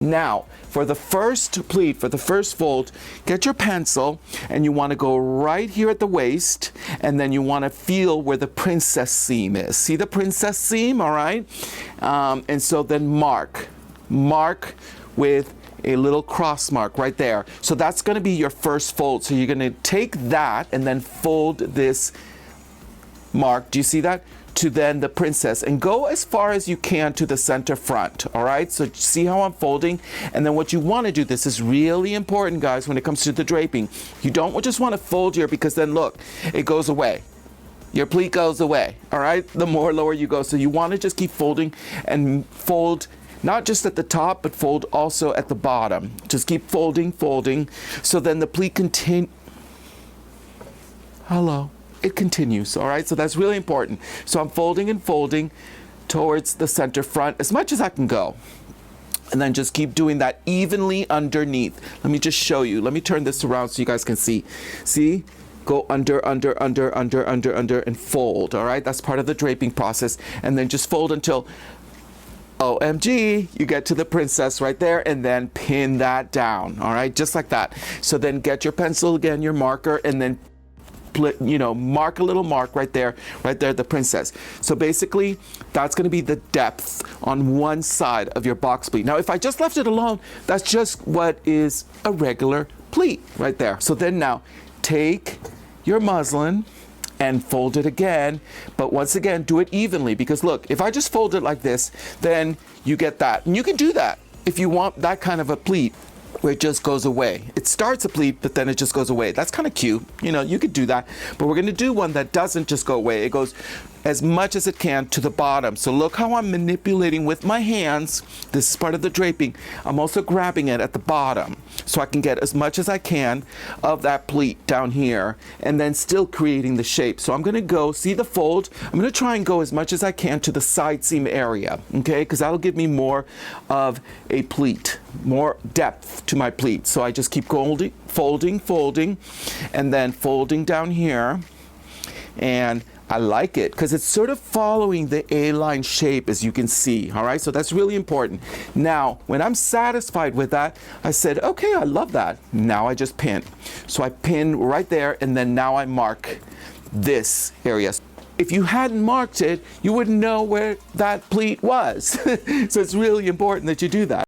Now, for the first pleat, for the first fold, get your pencil and you want to go right here at the waist, and then you want to feel where the princess seam is. See the princess seam, all right? And so then mark with a little cross mark right there. So that's going to be your first fold. So you're going to take that and then fold this mark. Do you see that? To then the princess, and go as far as you can to the center front. All right, so see how I'm folding? And then what you want to do, this is really important, guys, when it comes to the draping. You don't just want to fold here, because then look, it goes away. Your pleat goes away. All right, the more lower you go. So you want to just keep folding, and fold not just at the top, but fold also at the bottom. Just keep folding, so then the pleat it continues, all right? So that's really important. So I'm folding and folding towards the center front as much as I can go. And then just keep doing that evenly underneath. Let me just show you. Let me turn this around so you guys can see. See? Go under, and fold, all right? That's part of the draping process. And then just fold until, OMG, you get to the princess right there, and then pin that down, all right? Just like that. So then get your pencil again, your marker, and then mark a little mark right there, the princess. So basically, that's going to be the depth on one side of your box pleat. Now, if I just left it alone, that's just what is a regular pleat right there. So then now, take your muslin and fold it again, but once again, do it evenly, because look, if I just fold it like this, then you get that. And you can do that if you want that kind of a pleat, where it just goes away. It starts a pleat, but then it just goes away. That's kind of cute. You could do that. But we're going to do one that doesn't just go away. It goes as much as it can to the bottom. So look how I'm manipulating with my hands. This is part of the draping. I'm also grabbing it at the bottom, so I can get as much as I can of that pleat down here, and then still creating the shape. So I'm going to go, see the fold? I'm going to try and go as much as I can to the side seam area, okay? Because that'll give me more of a pleat, more depth to my pleat. So I just keep folding, and then folding down here. And I like it because it's sort of following the A-line shape, as you can see, all right? So that's really important. Now, when I'm satisfied with that, I said, okay, I love that. Now I just pin. So I pin right there, and then now I mark this area. If you hadn't marked it, you wouldn't know where that pleat was. So it's really important that you do that.